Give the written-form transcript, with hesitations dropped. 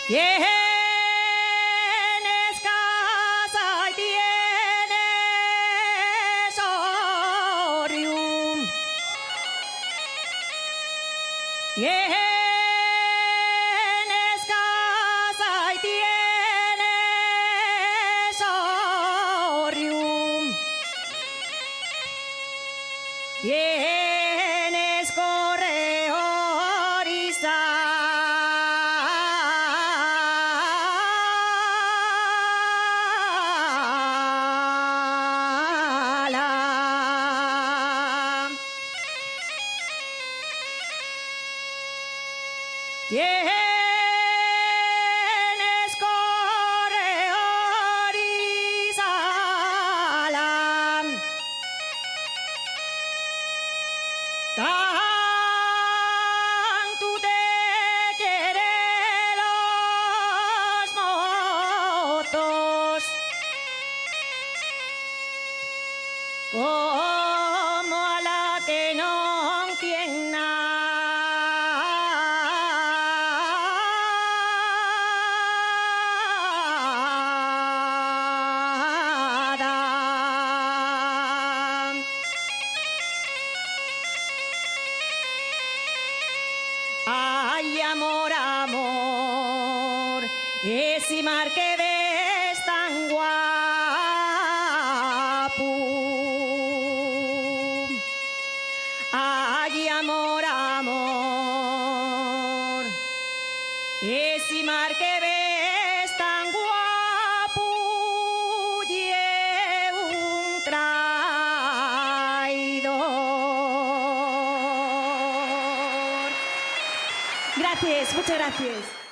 Tienes casa y tienes orium. Tienes casa y tienes orium. Tienes correorista. Tienes correoris alam. Tanto te quieren los motos como a la que no tiene nada. Ay, amor, amor, ese mar que ves tan guapo. Ay, amor, amor, ese mar que ves tan guapo y un traidor. Gracias, muchas gracias.